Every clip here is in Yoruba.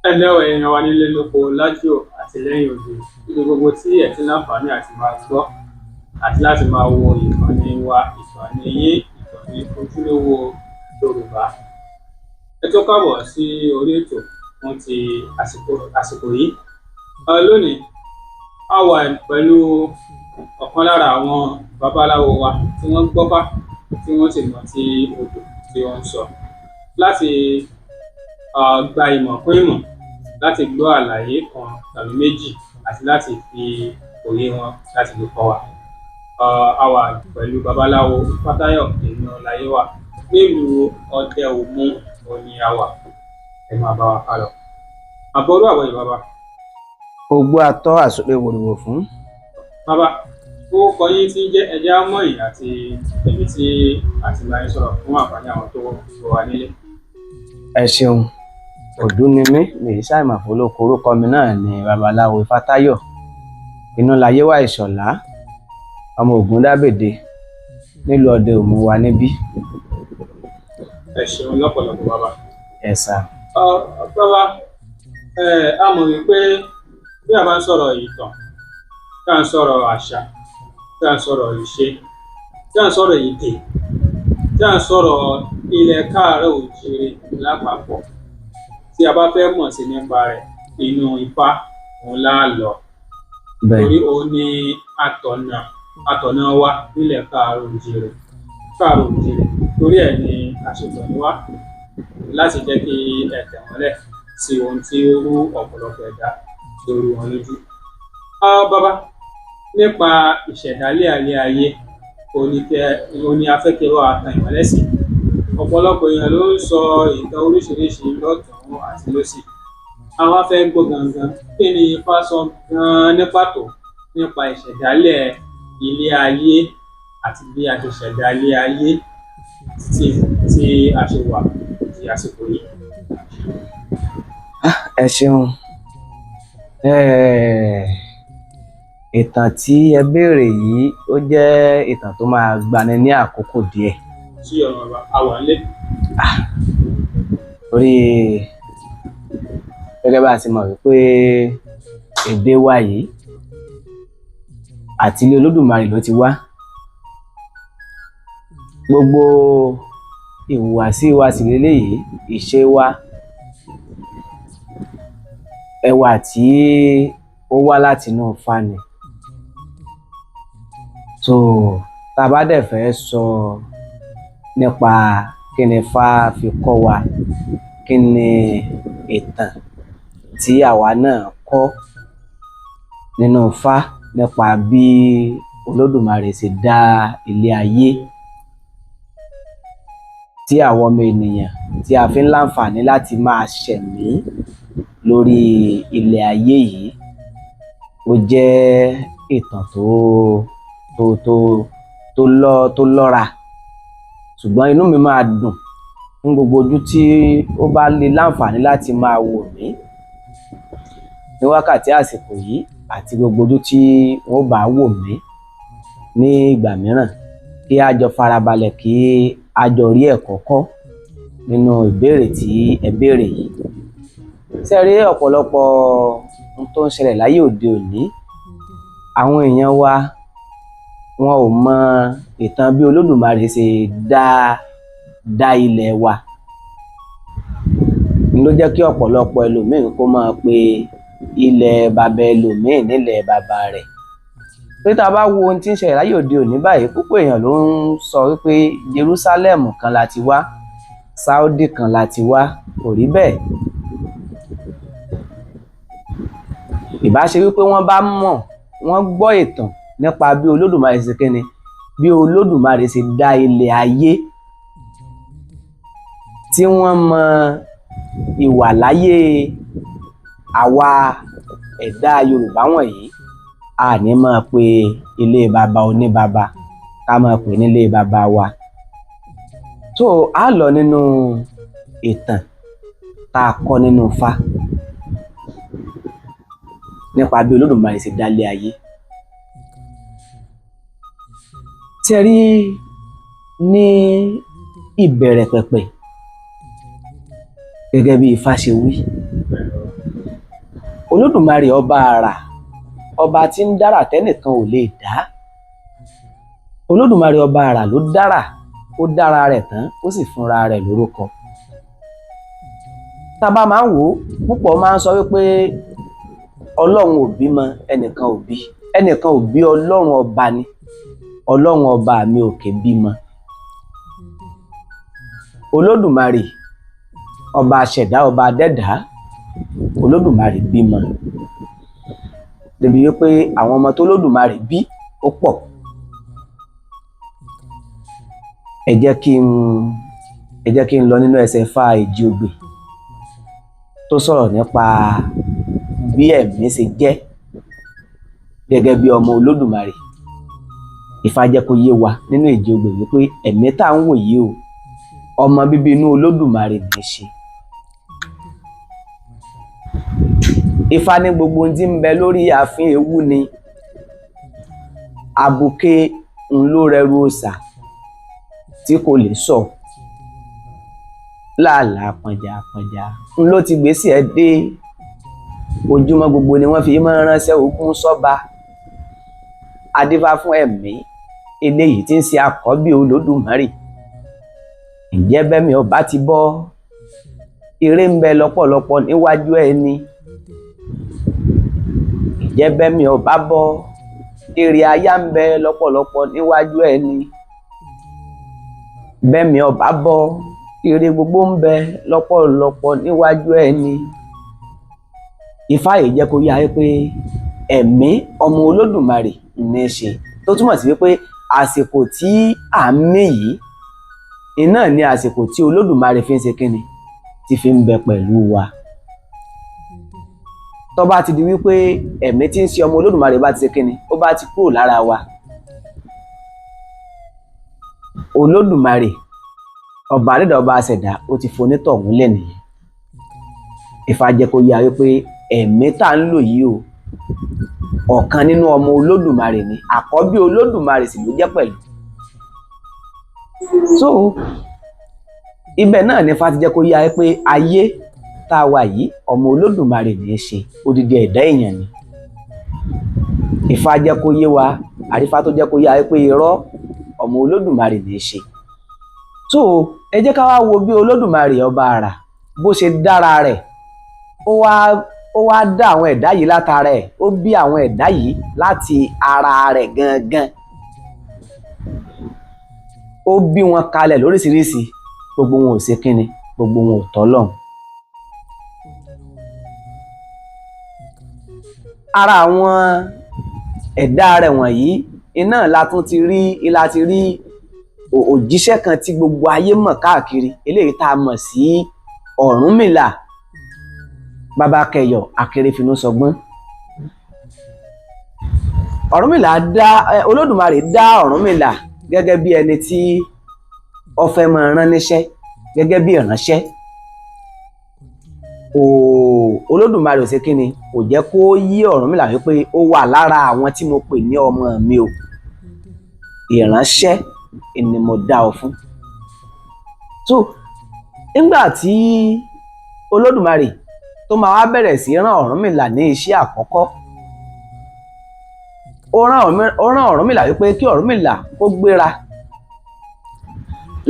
Ẹ̀lẹ́ o èèyàn wa nílé lóko lájò àti lẹ́yìn odi níbi gbogbo tí ẹ ti láǹfààní àti máa gbọ́ àti láti máa wo ìkànnì wa ìkànnì yín ìkànnì ojúlówó Yorùbá. Ẹ tún káàbọ̀ sí orí ètò fún ti àsìkò yìí. Lónìí a wà pẹ̀lú ọ̀kan lára àwọn babaláwo wa tí wọ́n gbọ́fá tí wọ́n sì mọ̀ tí odò tí wọ́n ń sọ láti gba ìmọ̀ kún ìmọ̀, láti gbọ́ àlàyé kan tàbí méjì àti láti fi òye wọn láti fi kọ́ wa. A wà pẹ̀lú babaláwo Fátáyọ̀ Ìníọláyéwà nílùú Ọdẹ-Òmu òní a wà. Ẹ máa bá wa kálọ. Àbọ̀rú àwọ̀ yìí bàbá. Ogbó atọ́ àsopé wòlíwò fún. Bàbá, orúkọ yín tí ń jẹ́ ẹjẹ́ àmọ́yìn àti èmi tí àti bá yín sọ̀rọ̀ fún àǹfààní àwọn tó wà nílé. Ẹ ṣeun, òdú ni mí, mi ì ṣàìmọ̀ fólókó. Orúkọ mi náà ni babaláwo Fátáyọ̀ Ìníọláyéwà Ìṣọ̀lá, ọmọ Ògúndábèdé nílùú Ọdẹ-Òmu wa níbí. Ẹ ṣeun lọ́pọ̀lọpọ̀ bàbá. Ẹ sà. Bàbá, a mọ̀ wípé bí a bá ń sọ̀rọ̀ ìtàn, tí a ń sọ̀rọ̀ àṣà, tí a ń sọ̀rọ̀ ìṣe, tí a ń sọ̀rọ̀ èdè, tí a ń sọ̀rọ̀ ilẹ̀ káàárọ̀ oòjíire lápapọ̀, tí a bá fẹ́ mọ̀ sí nípa rẹ̀, inú Ifá òun la lọ. Torí òun ni atọ̀nà wa nílẹ̀ káàárọ̀ oòjíire. Torí ẹ̀ ni àṣetọ̀ ní wá láti jẹ́ kí ẹ tẹ̀ mọ́lẹ̀ sí ohun tí ó rú ọ̀pọ̀lọpọ̀ ẹ̀dá lórí wọn lójú. Bàbá, nípa ìṣẹ̀dálẹ̀ alẹ́ ayé òun ni a fẹ́ kí ẹ bá wa tan ìmọ́lẹ̀ sí. Ọ̀pọ̀lọpọ̀ èèyàn ló ń sọ ìtàn oríṣiríṣi lọ́tùn-ún àti lósì. Àwa fẹ́ gbọ́ gangan kí ni Ifá sọ gan-an ní pàtó nípa ìṣẹ̀dálẹ̀ ilé ayé àti bí a ṣe ṣẹ̀dá ilé ayé tí a ṣe wà di àsìkò yìí. Ẹ ṣeun. Ìtàn tí ẹ béèrè yìí ó jẹ́ ìtàn tó máa gbani ní àkókò díẹ̀. Sí ọ̀nà bàbá, a wà nílé. Torí gẹ́gẹ́ bá a ti mọ̀ wípé èdè wa yìí àti ilé Olódùmarè ló ti wá. Gbogbo ìhùwàsí wa sì leléyìí, ìṣe wa, ẹwà tí ó wá láti inú Ifá ni. Tá a bá dẹ̀ fẹ́ sọ nípa kí ni Ifá fi kọ́ wa, kí ni ìtàn tí àwa náà kọ́ nínú Ifá nípa bí Olódùmarè ṣe dá ilé ayé tí àwọn ọmọ ènìyàn tí a fi ń láǹfààní láti máa ṣẹ̀mí lórí ilẹ̀ ayé yìí, ó jẹ́ ìtàn tó lọ́ra. Ṣùgbọ́n inú mi máa dùn fún gbogbo ojú tí ó bá lè láǹfààní láti máa wò mí ní wákàtí àsìkò yìí àti gbogbo ojú tí wọ́n bá wò mí ní ìgbà mìíràn, kí a jọ farabalẹ̀ kí a jọ rí ẹ̀kọ́ kọ́ nínú ìbéèrè tí ẹ béèrè yìí. Ṣé rí ọ̀pọ̀lọpọ̀ ohun tó ń ṣẹlẹ̀ láyé òde òní, àwọn èèyàn wa wọn ò mọ ìtàn bí Olódùmarè ṣe dá ilẹ̀ wa. Ló jẹ́ kí ọ̀pọ̀lọpọ̀ ẹlòmíín kó máa pe ilẹ̀ bàbá ẹlòmíín nílẹ̀ bàbá rẹ̀. Pé tá a bá wo ohun tí ń ṣẹlẹ̀ láyé òde òní báyìí, púpọ̀ èèyàn ló ń sọ wípé Jerusalem kan la ti wá, Saudi kan la ti wá. Kò rí bẹ́ẹ̀. Ìbá ṣe wípé wọ́n bá mọ̀, wọ́n gbọ́ ìtàn nípa bí Olódùmarè ṣe kíni, bí Olódùmarè ṣe dá ilẹ̀ ayé, tí wọ́n mọ ìwàláyé àwa ẹ̀dá Yorùbá wọ̀nyí, a ní máa pe ilé baba oníbaba, ká máa pè nílé baba wa. A lọ nínú ìtàn tá a kọ́ nínú Ifá nípa bí Olódùmarè ṣe dá ilé ayé. Tí ẹ rí ní ìbẹ̀rẹ̀ pẹ̀pẹ̀, gẹ́gẹ́ bí Ifá ṣe wí, Olódùmarè ọba àrà, ọba tí ń dára tẹ́nìkan ò lè dá. Olódùmarè ọba àrà ló dára, ó dára rẹ̀ tán ó sì fúnra rẹ̀ lórúkọ. Tá a bá máa ń wò ó, púpọ̀ máa ń sọ wípé ọlọ́run ò bímọ, ẹnìkan ò bí, ẹnìkan ò bí ọlọ́run ọba ni, ọlọ́run ọba mi òkè bímọ. Olódùmarè ọba aṣẹ̀dá, ọba adẹ́dá, Olódùmarè bímọ. Débi wípé àwọn ọmọ tó Olódùmarè bí ó pọ̀. Ẹ jẹ́ kí n lọ nínú ẹsẹ̀ Ifá Èjìogbè tó sọ̀rọ̀ nípa bí ẹ̀mí ṣe jẹ́ gẹ́gẹ́ bí ọmọ Olódùmarè. Ifá jẹ́ kó yé wa nínú Èjìogbè wípé ẹ̀mí tá à ń wò yìí o, ọmọ bíbí inú Olódùmarè ní í ṣe. Ifá ní gbogbo ohun tí ń bẹ lórí ààfin ewu ni, abuké ń ló rẹrù òòṣà tí kò lè sọ, láàlàá pọnjàpọnjà ń ló ti gbèsè ẹ dé, ojúmọ́ gbogbo ni wọ́n fi máa ń ránṣẹ́ ogun sọ́ba. Adífá fún ẹ̀mí eléyìí tí ń ṣe àkọ́bí Olódùmarè. Ǹjẹ́ bẹ́mi ọba ti bọ́, ire ń bẹ lọ́pọ̀lọpọ̀ níwájú ẹni. Ǹjẹ́ bẹ́mi ọba bọ́, èrè aya ń bẹ lọ́pọ̀lọpọ̀ níwájú ẹni. Bẹ́mi ọba bọ́, ire gbogbo ń bẹ lọ́pọ̀lọpọ̀ níwájú ẹni. Ifá yìí jẹ́ kó yá pé ẹ̀mí ọmọ Olódùmarè ní í ṣe, tó túmọ̀ sí wípé àsìkò tí à ń mí yìí iná ní àsìkò tí Olódùmarè fi ń ṣe kíni, tí fi ń bẹ pẹ̀lú wa. Tó bá ti di wípé ẹ̀mí tí ń ṣe ọmọ Olódùmarè bá ti ṣe kíni, ó bá ti kúrò lára wa, Olódùmarè ọba adẹ́dàá, ọba aṣẹ̀dá, ó ti fonítọ̀hún lẹ̀ nìyẹn. Ifá jẹ́ kó yá wípé ẹ̀mí tá à ń lò yìí o, ọ̀kan nínú ọmọ Olódùmarè ni, àkọ́bí Olódùmarè sì ló jẹ́ pẹ̀lú. So ibẹ̀ náà ni Ifá ti jẹ́ kó yá pé ayé tá a wà yìí ọmọ Olódùmarè ní í ṣe, odidi ẹ̀dá èèyàn ni. Ifá jẹ́ kó yé wa, àrífá tó jẹ́ kó yá pé irọ́, ọmọ Olódùmarè ní í ṣe. So ẹ jẹ́ ká wá wo bí Olódùmarè ọba àrà bó ṣe dára rẹ̀, ó wá dá àwọn ẹ̀dá yìí látara ẹ̀, ó bí àwọn ẹ̀dá yìí láti ara rẹ̀ gangan. Ó bí wọn kalẹ̀ lóríṣiríṣi, gbogbo wọn ò ṣe kíni, gbogbo wọn ò tọ́lọ́run. Ara àwọn ẹ̀dá rẹ̀ wọ̀nyí iná la ti rí òjíṣẹ́ kan tí gbogbo ayé mọ̀ káàkiri, eléyìí tá a mọ̀ sí Ọ̀rúnmìlà, bàbá kẹyọ akérèfínú sọgbọ́n. Olódùmarè dá Ọ̀rúnmìlà gẹ́gẹ́ bí ẹni tí ó fẹ́ máa rán níṣẹ́, gẹ́gẹ́ bí ìránṣẹ́. Olódùmarè ò ṣe kíni, kò jẹ́ kó yí Ọ̀rúnmìlà wípé ó wà lára àwọn tí mo pè ní ọmọ mi o, ìránṣẹ́ ni mo dá ọ fún. So nígbà tí Olódùmarè tó máa wá bẹ̀rẹ̀ sí rán Ọ̀rúnmìlà ní iṣẹ́ àkọ́kọ́, ó rán Ọ̀rúnmìlà wípé kí Ọ̀rúnmìlà kó gbéra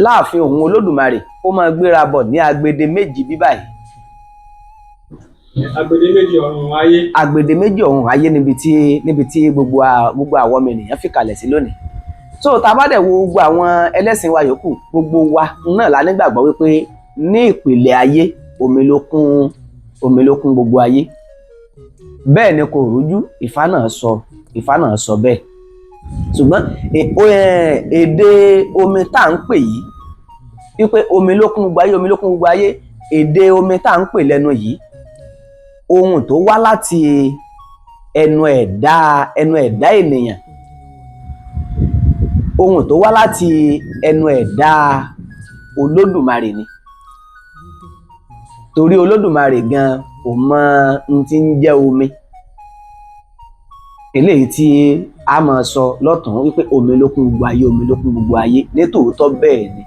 láàfin òun Olódùmarè, ó máa gbéra bọ̀ ní agbede méjì bíbáyìí. Agbede méjì ọ̀run ayé. Agbede méjì ọ̀run ayé níbi tí gbogbo àwọn ọmọ ènìyàn fi kalẹ̀ sí lónìí. So tá a bá dẹ̀ wo gbogbo àwọn ẹlẹ́sìn wa yòókù, gbogbo wa náà la nígbàgbọ́ wípé ní ìpìlẹ̀ ayé omi ló kún gbogbo ayé. Bẹ́ẹ̀ ni kò rújú, Ifá náà sọ bẹ́ẹ̀. Ṣùgbọ́n èdè omi tá à ń pè yìí wípé omi ló kún gbogbo ayé, omi ló kún gbogbo ayé, èdè omi tá à ń pè lẹ́nu yìí, ohun tó wá láti ẹnu ẹ̀dá ènìyàn, ohun tó wá láti ẹnu ẹ̀dá Olódùmarè ni. Torí Olódùmarè gan kò mọ ohun tí ń jẹ́ omi, eléyìí tí a máa sọ lọ́tùn wípé omi ló kún gbogbo ayé, omi ló kún gbogbo ayé, nítòótọ́ bẹ́ẹ̀ ni.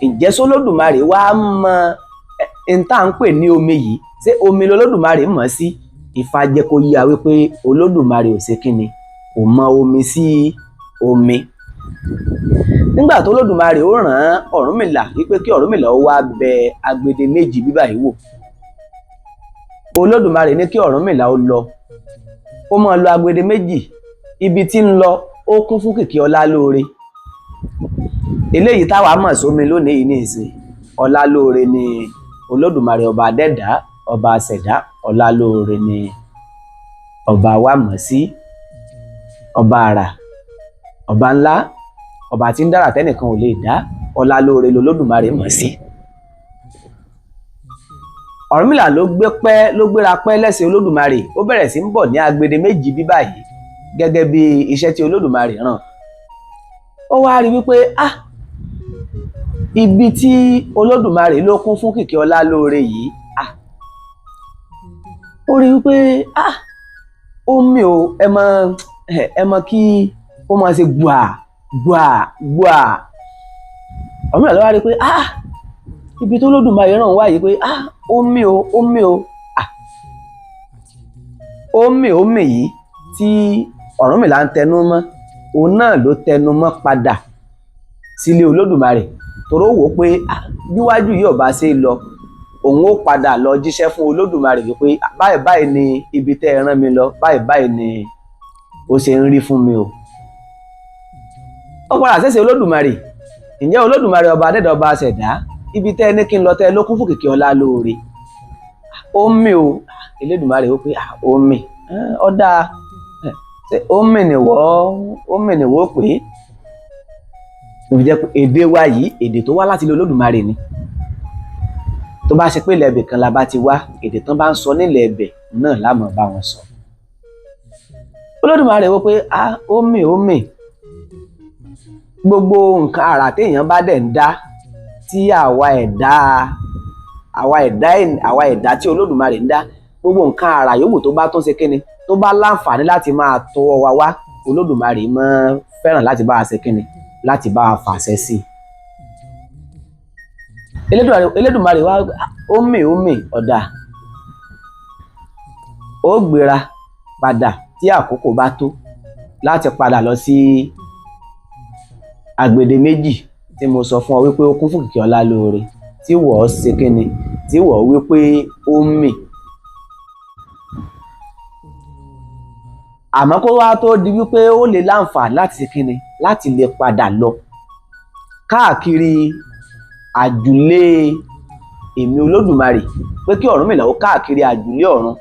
Ǹjẹ́ s'Olódùmarè wá mọ n tá à ń pè ní omi yìí, ṣé omi l'Olódùmarè mọ̀ sí? Ifá jẹ́ kó yé wa wípé Olódùmarè ò ṣe kíni, kò mọ omi sí omi. Nígbà tó Olódùmarè ó rán Ọ̀rúnmìlà wípé kí Ọ̀rúnmìlà ó wá bẹ agbede méjì bíbà yìí wò, Olódùmarè ní kí Ọ̀rúnmìlà ó lọ kó máa lọ agbede méjì, ibi tí ń lọ ó kún fún kìkì Ọlálóore. Eléyìí táwa mọ̀ sómi lónìí yìí ní ìsìn, Ọlálóore ni Olódùmarè ọba adẹ́dá, ọba àṣẹ̀dá. Ọlálóore ni ọba wa mọ̀ sí, ọba àrà, ọba ńlá, ọba tí ń dára tẹ́nìkan ò lè dá. Ọlálóore lolódùmarè mọ̀ sí. Ọ̀rúnmìlà ló gbéra pẹ́ lẹ́sẹ̀ Olódùmarè, ó bẹ̀rẹ̀ sí ń bọ̀ ní agbede méjì bíbà yìí gẹ́gẹ́ bí iṣẹ́ tí Olódùmarè rán. Ó wá rí wípé ibi tí Olódùmarè ló kún fún kìkì Ọlálóore yìí, ó rí wípé omi ò ẹ mọ kí ó máa ṣe gbà gbà gbà. Ọ̀rúnmìlà ló wá rí pé ibi tó Olódùmarè rán wá yìí pé omi ò omi yìí tí Ọ̀rúnmìlà ń tẹnu mọ́, òun náà ló tẹnu mọ́ padà sílé Olódùmarè, torí ó wò ó pé níwájú yìí ọba ṣe lọ, òun ó padà lọ jíṣẹ́ fún Olódùmarè wípé báyìí báyìí ni ibi tẹ́ ẹ rán mi lọ, báyìí báyìí ni ó ṣe ń rí fún mi o. Ó padà ṣẹ̀ṣẹ̀ Olódùmarè, ǹjẹ́ Olódùmarè ọba adẹ́dàá ọba àṣẹ̀dá, ibi tẹ́ ẹ ní kí n lọ tẹ́ ẹ ló kún fún kìkì Ọlálóore. Omi o, Olódùmarè ó pé omi ọ̀dà omi nìwọ́ pé òun jẹ́ pé èdè wa yìí èdè tó wá láti ilé Olódùmarè ni. Tó bá ṣe pé ilẹ̀ ẹbẹ̀ kan la bá ti wá, èdè tán bá ń sọ nílẹ̀ ẹbẹ̀ náà la máa bá wọn sọ. Olódùmarè wò pé omi gbogbo nǹkan àrà téèyàn bá dẹ̀ ń dá, tí àwa ẹ̀dá tí Olódùmarè ń dá, gbogbo nǹkan àrà yòówù tó bá tún ṣe kíni, tó bá láǹfààní láti máa tọwọ́ wa wá, Olódùmarè máa fẹ́ràn láti bá wa ṣe kíni, láti bá wa fàṣẹ sí i. Elédùmarè wá omi ọ̀dà, ó gbéra padà tí àkókò bá tó láti padà lọ sí agbede méjì tí mo sọ fún ọ wípé ó kún fún kìkì Ọlálóore, tí wọ́n ṣe kíni, tí wọ́n wípé omi. Àmọ́ kó wá tó di wípé ó lè láǹfààní láti ṣe kíni, láti lè padà lọ káàkiri àjùlé èmi Olódùmarè, pé kí Ọ̀rúnmìlà ó káàkiri àjùlé ọ̀run,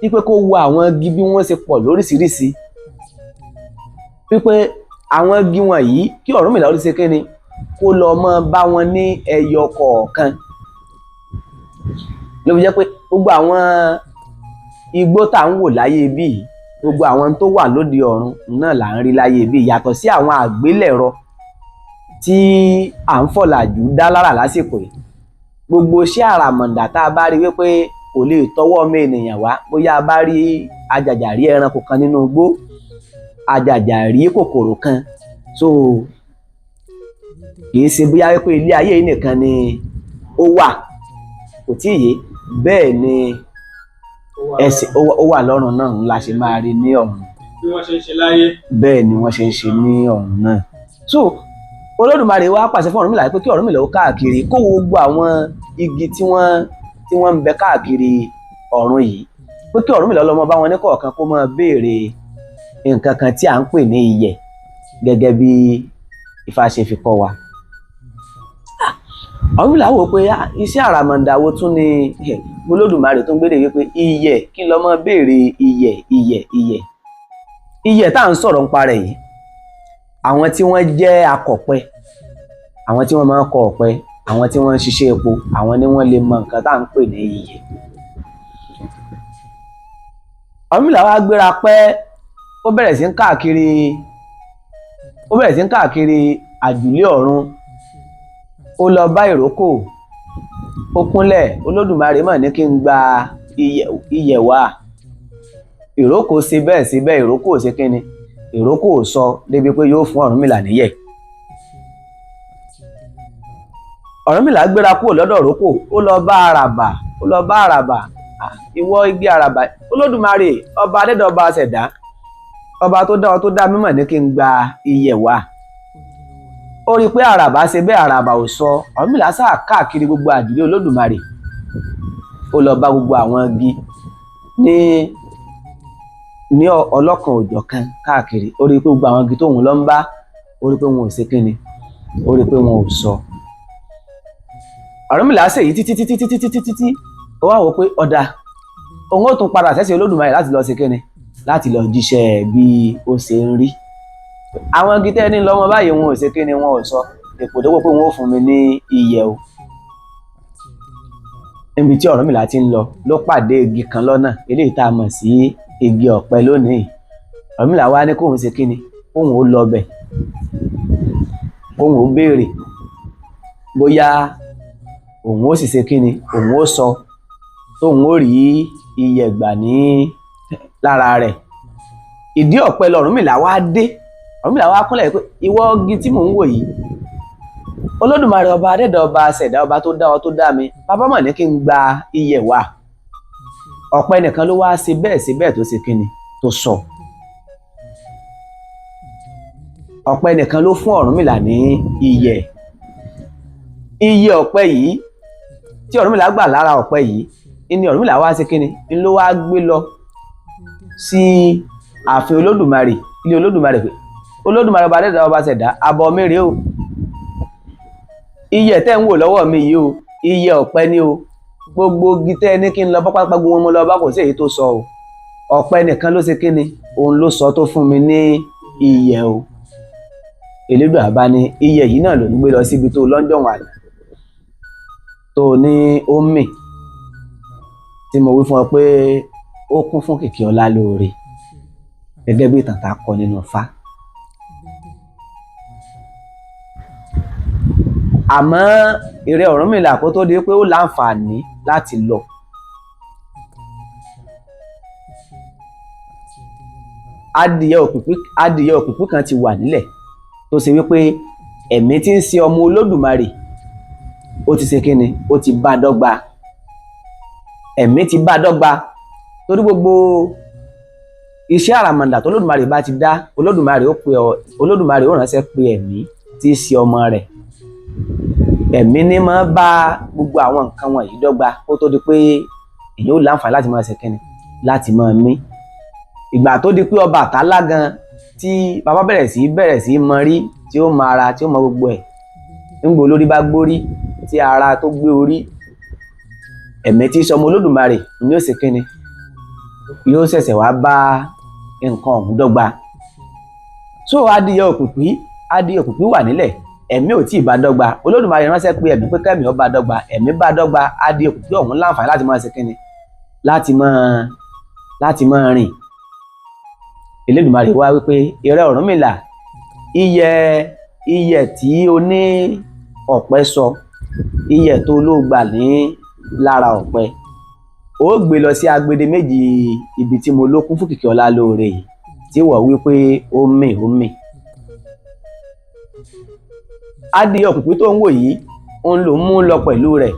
wípé kó wo àwọn igi bí wọ́n ṣe pọ̀ lóríṣiríṣi, wípé àwọn igi wọ̀nyí kí Ọ̀rúnmìlà ó ṣe kíni, kó lọ mọ́ bá wọn ní ẹyọ kọ̀ọ̀kan. Ló fi jẹ́ pé gbogbo àwọn igbó tá ń wò láyé bí yìí, gbogbo àwọn tó wà lóde ọ̀run náà là ń rí láyé bí, yàtọ̀ sí àwọn àgbélẹ̀rọ tí à ń fọ̀làjú dá lára lásìkò yìí. Gbogbo iṣẹ́ àràmọ̀ǹdà tá a bá rí wípé kò lè tọwọ́ ọmọ ènìyàn wá, bóyá a bá rí ajàjàrí ẹranko kan nínú igbó, ajàjàrí kòkòrò kan, so kì í ṣe bóyá wípé ilé ayé yìí nìkan ni ó wà, kò tí ì yé, bẹ́ẹ̀ ni ẹsẹ̀ ó wà lọ́run náà la ṣe máa rí ní ọ̀run. Bí wọ́n ṣe ń ṣe láyé. Bẹ́ẹ̀ ni wọ́n ṣe ń ṣe ní ọ̀run náà. So Olódùmarè wá pàṣẹ fún Ọ̀rúnmìlà pé kí Ọ̀rúnmìlà ó káàkiri, kó wo gbogbo àwọn igi tí wọ́n ń bẹ káàkiri ọ̀run yìí, pé kí Ọ̀rúnmìlà lọ mọ bá wọn ní kọ̀ọ̀kan kó máa béèrè nǹkan kan tí à ń pè ní iyẹ̀, gẹ́gẹ́ bí Ifá ṣe fi kọ́ wa. Ọ̀rúnmìlà wò pé iṣẹ́ àràmọ̀ǹdà wo tún ni Olódùmarè tó ń gbédè wípé iyẹ̀, kí lọ mọ́ béèrè iyẹ̀ tá à ń sọ̀rọ̀ nípa rẹ̀ yìí. Àwọn tí wọ́n jẹ́ akọ̀pẹ, àwọn tí wọ́n máa ń kọ ọ̀pẹ, àwọn tí wọ́n ń ṣiṣẹ́ epo, àwọn ni wọ́n lè mọ nǹkan tá à ń pè ní iyẹ̀. Ọ̀rúnmìlà wá gbéra pẹ́, ó bẹ̀rẹ̀ sí ń káàkiri àjùlé ọ̀run. Ó lọ bá ìrókò, ó kúnlẹ̀, Olódùmarè mà ní kí n gba iyẹ̀ wá. Ìrókò ṣe bẹ́ẹ̀, ìrókò ṣe kíni, ìrókò sọ débi pé yóò fún Ọ̀rúnmìlà níyẹ̀. Ọ̀rúnmìlà gbéra kúrò lọ́dọ̀ ìrókò ó lọ bá àràbà ìwọ igi àràbà, Olódùmarè ọba adẹ́dàá ọba aṣẹ̀dá, ọba tó dá ọ tó dá mímọ̀ ní kí n gba iyẹ̀ wá. Ó rí i pé àràbà ṣe bẹ́ẹ̀, àràbà ò sọ. Ọ̀rúnmìlà sáà káàkiri gbogbo àdúgbò Olódùmarè, ó lọ bá gbogbo àwọn igi ní ọlọ́kan òjọ̀kan káàkiri. Ó rí i pé gbogbo àwọn igi tóun lọ ń bá, ó rí i pé wọn ò ṣe kíni, ó rí i pé wọn ò sọ. Ọ̀rúnmìlà ṣe èyí títí ó wá wò pé ọ̀dà òun ó tún padà sẹ́sẹ̀ Olódùmarè láti lọ ṣe kíni, láti lọ jíṣẹ́ bí ó ṣe ń rí. Àwọn igi tẹ́ ní lọ́mọ báyìí wọn ò ṣe kíni, wọn ò sọ èpòdépò pé wọn ò fún mi ní iyẹ̀ o. Níbi tí Ọ̀rúnmìlà ti ń lọ ló pàdé igi kan lọ́nà, eléyìí tá a mọ̀ sí igi ọ̀pẹ lónìí. Ọ̀rúnmìlà wá ní kóun ṣe kíni, kóun ó lọ bẹ̀, kóun ó béèrè bóyá òun ó sì ṣe kíni, òun ó sọ tóun ó rí iyẹ̀ gbà ní lára rẹ̀. Ìdí ọ̀pẹ l'Ọ̀rúnmìlà wá dé. Ọ̀rúnmìlà wá kúnlẹ̀ pé ìwọ igi tí mò ń wò yìí, Olódùmarè ọba adẹ́dàá ọba aṣẹ̀dá, ọba tó dá ọ tó dá mi, bàbá mọ̀ ní kí n gba iyẹ̀ wá. Ọ̀pẹ nìkan ló wá ṣe bẹ́ẹ̀ tó ṣe kíni, tó sọ. Ọ̀pẹ nìkan ló fún Ọ̀rúnmìlà ní iyẹ̀. Iyẹ̀ ọ̀pẹ yìí tí Ọ̀rúnmìlà gbà lára ọ̀pẹ yìí ni Ọ̀rúnmìlà wá ṣe kíni, ni ló wá gbé lọ sí ààfin Olódùmarè, ilé Olódùmarè, pé Olódùmarè ọba adẹ́dàá ọba aṣẹ̀dá, àbọ̀ mi rèé o. Iyẹ̀ tẹ́ ń wò lọ́wọ́ mi yìí o, iyẹ̀ ọ̀pẹ ni o. Gbogbo igi tẹ́ ní kí n lọ bá pápá gbogbo wọn mo lọ bá, kò sí èyí tó sọ o. Ọ̀pẹ nìkan ló ṣe kíni, òun ló sọ tó fún mi ní iyẹ̀ o. Elédùà bá ní iyẹ̀ yìí náà ló ń gbé lọ síbi tó lọ́njọ́ àná tó ní ó mì, tí mo wí fún ọ pé ó kún fún kìkì ọlá lóore, gẹ́gẹ́ bí ìtàn tá a kọ nínú Ifá. Àmọ́ ìrẹ Ọ̀rúnmìlà kó tó di pé ó láǹfààní láti lọ, adìyẹ òkùnkùn kan ti wà nílẹ̀ tó ṣe wípé ẹ̀mí tí ń ṣe ọmọ Olódùmarè ó ti ṣe kíni, ó ti bá dọ́gba. Ẹ̀mí ti bá dọ́gba torí gbogbo iṣẹ́ àràmàǹdà tó Olódùmarè bá ti dá, Olódùmarè ó ránṣẹ́ pé ẹ̀mí tí í ṣe ọmọ rẹ̀. Ẹ̀mí ní máa bá gbogbo àwọn nǹkan wọ̀nyí dọ́gba kó tó di pé èyí ó láǹfààní láti máa ṣe kíni, láti máa mí. Ìgbà tó di pé Ọbàtálá gan tí bàbá bẹ̀rẹ̀ sí mọ rí, tí ó mọ ara, tí ó mọ gbogbo ẹ̀, nígbà olórí bá gbórí tí ara tó gbé orí, ẹ̀mí tí í ṣe ọmọ Olódùmarè ni ó ṣe kíni, yóò ṣẹ̀ṣẹ̀ wá bá nǹkan ọ̀hún dọ́gba. So adìyẹ òkùnkùn wà nílẹ̀, ẹ̀mí ò tí ì bá dọ́gba. Olódùmarè ránṣẹ́ pé ẹ̀mí pé kẹ́mi ó bá dọ́gba, ẹ̀mí bá dọ́gba. Adìyẹ òkùnkùn ọ̀hún láǹfààní láti máa ṣe kíni, láti máa rìn. Elédùmarè wá wípé ìrẹ Ọ̀rúnmìlà, iyẹ̀ tí o ní ọ̀pẹ sọ, iyẹ̀ tó ló gbà ní lára ọ̀pẹ, ó gbé lọ sí agbede méjì ibi tí mo lókun fún kìkì ọlá lóore yìí, tí wọ́n wípé ó mì. Adìyẹ òkùnkùn tó ń wò yìí, òun ló mú lọ pẹ̀lú rẹ̀.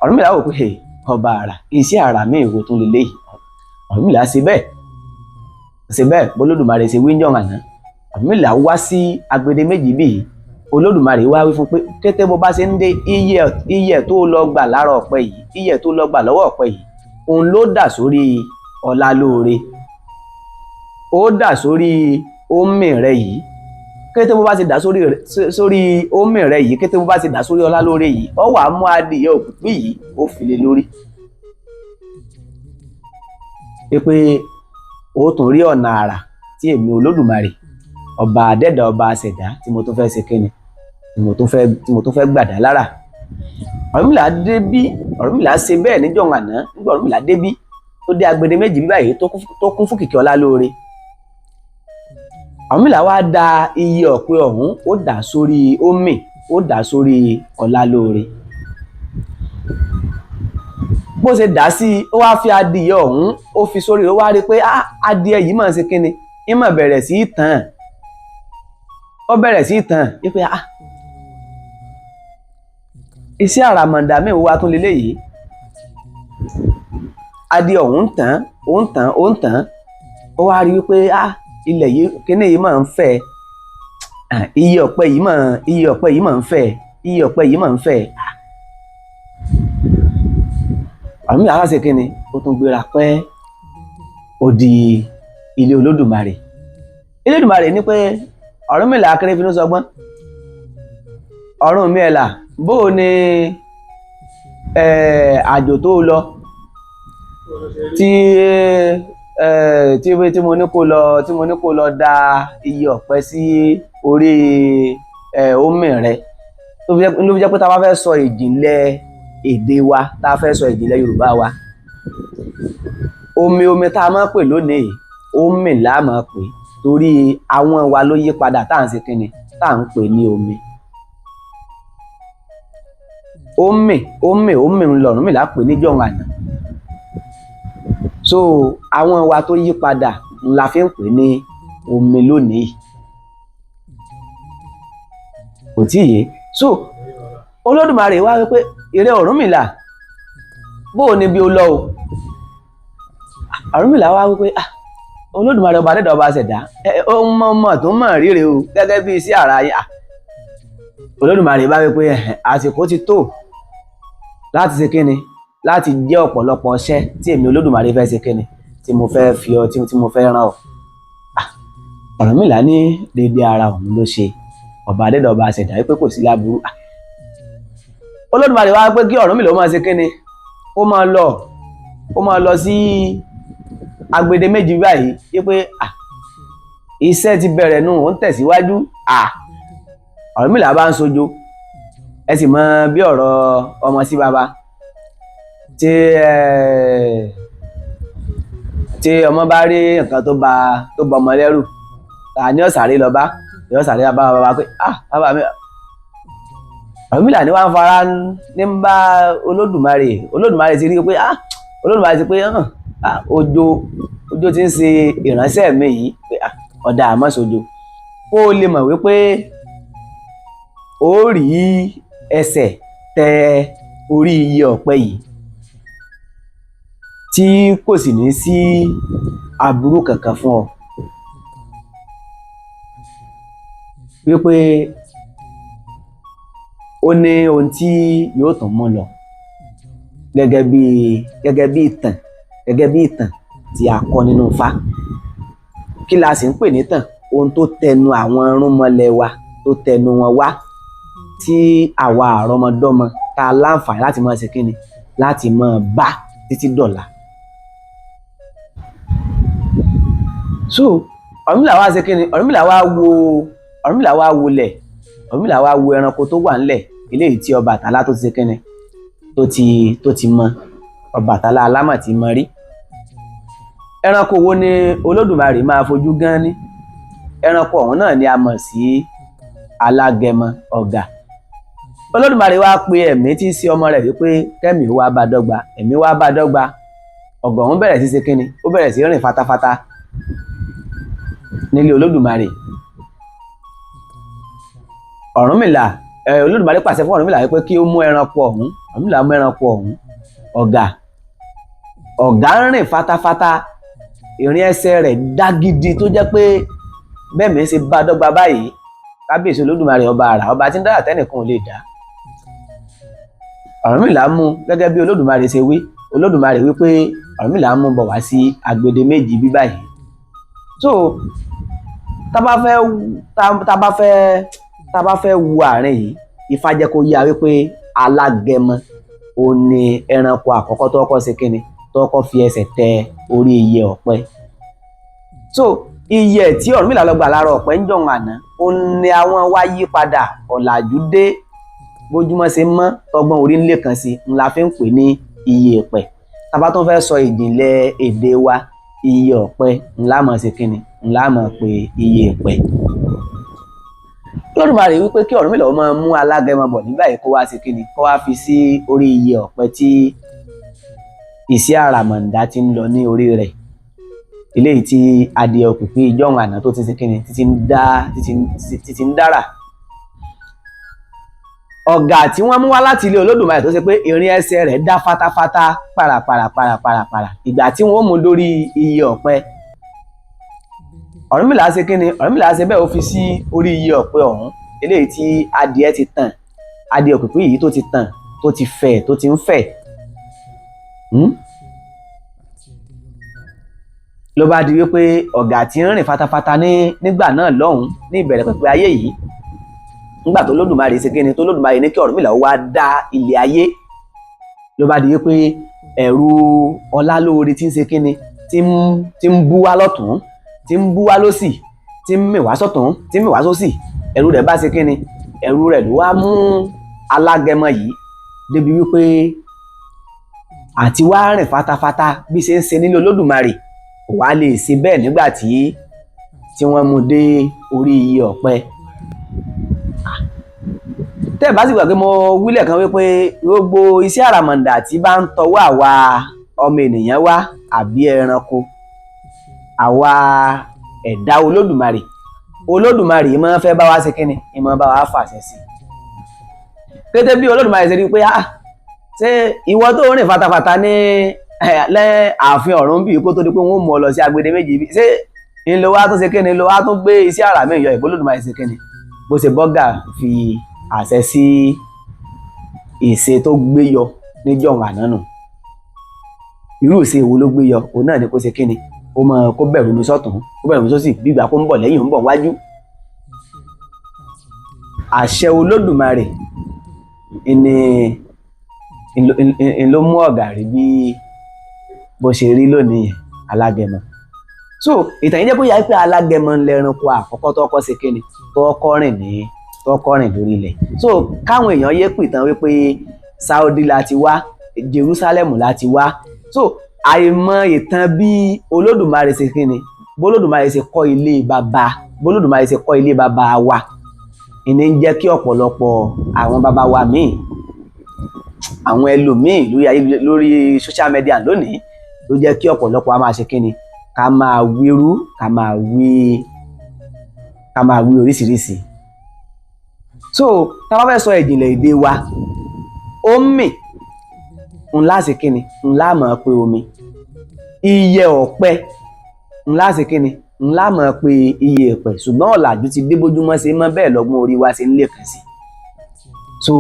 Ọ̀rúnmìlà wò pé ọba àrà, iṣẹ́ àrà mi ìwò tún lélẹ̀ yìí. Ọ̀rúnmìlà ṣe bẹ́ẹ̀ b'Olódùmarè ṣe wí ńjọ́ àná. Ọ̀rúnmìlà wá sí agbede méjì bíi, Olódùmarè wá wí fún pé kété bó bá ṣe ń dé, iyẹ̀ tó lọ gbà lára ọ̀pẹ yìí, iyẹ̀ tó lọ gbà lọ́wọ́ ọ̀pẹ yìí, òun ló dà sórí ọlá lóore, ó dà sórí omi rẹ yìí. Kété bó bá ṣe dà sórí omi rẹ yìí, kété bó bá ṣe dà sórí ọlá lóore yìí, ó wá mú adìyẹ òkùnkùn yìí ó fi lé lórí. Pé ó tún rí ọ̀nà àrà tí èmi Olódùmarè ọba adẹ́dàá ọba aṣẹ̀dá tí mo tún fẹ́ ṣe kíni, tí mo tún fẹ́ gbàdá lára. Ọ̀rúnmìlà ṣe bẹ́ẹ̀ níjọ́ àná. Nígbà Ọ̀rúnmìlà débí tó dé agbede méjì báyìí tó kún fún kìkì ọlá lóore, Ọ̀rúnmìlà wá da iye ọ̀pẹ ọ̀hún, ó dà sórí omi, ó dà sórí ọlá lóore. Bó ṣe dà sí, ó wá fi adìyẹ ọ̀hún ó fi sórí, ó wá rí pé adìyẹ yìí máa ṣe kíni, í máa bẹ̀rẹ̀ sí í tàn. Ó bẹ̀rẹ̀ sí í tàn wípé iṣẹ́ àràmọ̀ǹdà mẹ́wàá wá tún leléyìí adé ọ̀hún tán ó wá rí wípé ilẹ̀ yìí kíní yìí máa ń fẹ̀ iye ọ̀pẹ yìí máa ń fẹ̀ Ọ̀rúnmìlà wá ṣe kíni ó tún gbéra pẹ́ ó di ilé Olódùmarè ní pé Ọ̀rúnmìlà Akérèfínú sọgbọ́n Ọ̀rúnmìlà bó o ní àjò tó lọ tí mo ní kó lọ da iye ọ̀pẹ sí orí omi rẹ ló fi jẹ́ pé tá a bá fẹ́ sọ ìjìnlẹ̀ èdè wa tá a fẹ́ sọ ìjìnlẹ̀ Yorùbá wa omi tá a máa pè lónìí omi là á máa pè torí àwọn wa ló yí padà tá à ń ṣe kíni tá à ń pè ní omi Ọ̀rúnmìlà pè níjọ́ àná so àwọn wa tó yí padà la fi ń pè ní omi lónìí kò tí ì yé so Olódùmarè wá wípé ìrẹ Ọ̀rúnmìlà bó o ní bí o lọ o Ọ̀rúnmìlà wá wípé Olódùmarè ọba dẹ́dà ọba ṣẹ̀dá ohun mọ̀ tó mọ̀ ríre o gẹ́gẹ́ bí iṣẹ́ ara yẹn Olódùmarè bá wípé àsìkò ti tó láti ṣe kíni láti jẹ́ ọ̀pọ̀lọpọ̀ iṣẹ́ tí èmi Olódùmarè fẹ́ ṣe kíni tí mo fẹ́ fi ọ tí mo fẹ́ rán ọ Ọ̀rúnmìlà ní déédéé ara òun ló ṣe ọba dẹ́dà ọba ṣẹ̀dá wípé kò sí láburú Olódùmarè wá pé kí Ọ̀rúnmìlà ó máa ṣe kíni ó máa lọ sí agbede méjì báyìí wípé iṣẹ́ ti bẹ̀rẹ̀ nù ó ń tẹ̀síwájú Ọ̀rúnmìlà bá ń sojo ẹ sì mọ bí ọ̀rọ̀ ọmọ sí baba tí ọmọ bá rí nǹkan tó bá ọmọ lẹ́rù ta ni ó sáré lọ bá yóò sáré bá baba pé bàbá mi Ọ̀rúnmìlà ní wàá ń fara ní ń bá Olódùmarè ti rí pé Olódùmarè ti pé ojo ti ń ṣe ìránṣẹ́ mi yìí pé ọ̀dà àmọ́ sojo kó o lè mọ̀ wípé ó rí ẹsẹ̀ tẹ orí iye ọ̀pẹ yìí tí kò sì ní sí aburú kankan fún ọ wípé ó ní ohun tí yóò tún mú lọ gẹ́gẹ́ bí ìtàn tí a kọ nínú Ifá kí la sì ń pè ní tàn ohun tó tẹnu àwọn irúnmọlẹ̀ wa tó tẹnu wọn wá tí àwa àrọmọdọ́mọ tá a láǹfààní láti máa ṣe kíni láti máa bá títí dọ̀la. so Ọ̀rúnmìlà wá ṣe kíni Ọ̀rúnmìlà wá wo ẹranko tó wà ńlẹ̀ eléyìí tí Ọbàtálá tó ti ṣe kíni tó ti mọ Ọbàtálá alámọ̀ tí mọ rí ẹranko wo ni Olódùmarè máa fojú gan ní ẹranko ọ̀hún náà ni a mọ̀ sí alágẹmọ ọ̀gà Olódùmarè wá pe ẹ̀mí tí í sí ọmọ rẹ̀ wípé kẹ́mi wá bá dọ́gba ẹ̀mí wá bá dọ́gba ọ̀gà ọ̀hún bẹ̀rẹ̀ sí ṣe kíni ó bẹ̀rẹ̀ sí rìn fatafata nílé Olódùmarè Olódùmarè pàṣẹ fún Ọ̀rúnmìlà wípé kí ó mú ẹranko ọ̀hún Ọ̀rúnmìlà mú ẹranko ọ̀hún ọ̀gà ń rìn fatafata ìrìn ẹsẹ̀ rẹ̀ dá gidi tó jẹ́ pé bẹ́ẹ̀ mi ṣe bá dọ́gba báyìí kábíyèsí Olódùmarè ọba àrà ọba tí ń dára tẹ́nìkan ò lè dá Ọ̀rúnmìlà mú gẹ́gẹ́ bí Olódùmarè ṣe wí Olódùmarè wípé Ọ̀rúnmìlà mú bọ̀ wá sí agbede méjì bí báyìí so tá bá fẹ́ wu àárín yìí Ifá jẹ́ kó yá wípé alágẹmọ ò ní ẹranko àkọ́kọ́ tó kọ́kọ́ ṣe kíni tó kọ́kọ́ fi ẹsẹ̀ tẹ orí iye ọ̀pẹ so iye tí Ọ̀rúnmìlà lọ gbà lára ọ̀pẹ ń jọ̀hún àná ó ní àwọn wá yí padà ọ̀làjú dé bójúmọ́ ṣe mọ́ tọgbọ́n orí ńlẹ̀ kan sí ńlá fi ń pè ní iye ọ̀pẹ tá bá tún fẹ́ sọ ìjìnlẹ̀ èdè wa iye ọ̀pẹ ńlá mọ̀ ṣe kíni ńlá mọ̀ pé iye ọ̀pẹ Olódùmarè wípé kí Ọ̀rúnmìlà ó máa mú alágẹmọ bọ̀ nígbà yìí kó wá ṣe kíni kó wá fi sí orí iye ọ̀pẹ tí iṣẹ́ àràmọ̀ǹdà ti ń lọ ní orí rẹ̀ eléyìí tí adìẹ òkùnkùn ìjọ́hun àná tó ti ṣe kíni títí ń dára ọ̀gà tí wọ́n mú wá láti ilé Olódùmarè tó ṣe pé ìrìn ẹsẹ̀ rẹ̀ dá fátáfátá pàràpàrà ìgbà tí wọ́n mú dórí iye ọ̀pẹ Ọ̀rúnmìlà ṣe kí ni Ọ̀rúnmìlà ṣe bẹ́ẹ̀ ó fi sí orí iye ọ̀pẹ ọ̀hún eléyìí tí adìẹ ti tàn adìẹ òkùnkùn yìí tó ti tàn tó ti fẹ̀ tó ti ń fẹ̀ ló bá di wípé ọ̀gà tí ń rìn fatafata nígbà náà lọ́hùn ní ìbẹ̀rẹ̀ pẹ̀pẹ̀ ayé yìí nígbà tó Lódùmarè ṣe kíni tó Lódùmarè ní kí Ọ̀rúnmìlà wá dá ilé ayé ló bá di wípé ẹ̀rù Ọlálóore tí ń ṣe kíni tí ń bú wá lọ́tún tí ń bú wá lósì tí ń mì wá sọ́tún tí ń mì wá sósì ẹ̀rù rẹ̀ bá ṣe kíni ẹ̀rù rẹ̀ ló wá mú Alágẹmọ yìí débi wípé àti wá rìn fatafata bí ṣe ń ṣe nílé Olódùmarè kò wá lè ṣe bẹ́ẹ̀ nígbà tí wọ́n mú dé orí iye ọ̀pẹ. Tẹ́ ẹ̀ bá sì gbàgbé mo wílẹ̀ kan wípé gbogbo iṣẹ́ àràmàǹdà tí bá ń tọwọ́ àwa ọmọ ènìyàn wá àbí ẹranko àwa ẹ̀dá Olódùmarè máa ń fẹ́ bá wa ṣe kínni ìmọ̀ bá wa fàṣẹ sí. Kété bí Olódùmarè ṣe rí pé ṣé ìwọ tó rìn fatafata ní ààfin ọ̀run bí kó tó di pé wọ́n mú ọ lọ sí agbede méjì bí ṣé ìlò wa tó ṣe kíni ìlò wa tó gbé iṣẹ́ àrà mi yọ Olódùmarè ṣe kíni bó ṣe bọ́gà fi àṣẹ sí ìṣe tó gbé yọ níjọ̀hún àná nù irú ìṣe wo ló gbé yọ òun náà ni kó ṣe kíni ó mọ kó bẹ̀rù mi sọ́tún kó bẹ̀rù mi sósì bí ìgbà kó ń bọ̀ lẹ́yìn ń bọ̀ wájú àṣẹ Olódùmarè ló mú ọ̀gà rí bí bó ṣe rí lónìí yẹn Alágẹmọ so ìtàn yìí jẹ́ kó yà pé Alágẹmọ lẹ́ranko àkọ́kọ́ tó kọ́ ṣe kíni tó kọ́ rìn lórí ilẹ̀ so káwọn èèyàn yé pìtàn wípé Saudi láti wá Jerusalem láti wá so àìmọ̀ ìtàn bí Olódùmarè ṣe kíni bólódùmarè ṣe kọ́ ilé bàbá wa ìní ń jẹ́ kí ọ̀pọ̀lọpọ̀ àwọn bàbá wa míì àwọn ẹlòmíì lórí social media lónìí ló jẹ́ kí ọ̀pọ̀lọpọ̀ a máa ṣe kíni ká máa wíru ká máa wí oríṣiríṣi so tá bá fẹ́ sọ ìjìnlẹ̀ èdè wa omi ńlá ṣe kíni ńlá mọ̀ pé omi iye ọ̀pẹ ńlá ṣe kíni ńlá mọ̀ pé iye ẹ̀pẹ̀ ṣùgbọ́n ọ̀làjú ti dé bójúmọ́ ṣe mọ́ bẹ́ẹ̀ lọ́gbọ́n orí wa ṣe ń lè kàn sí so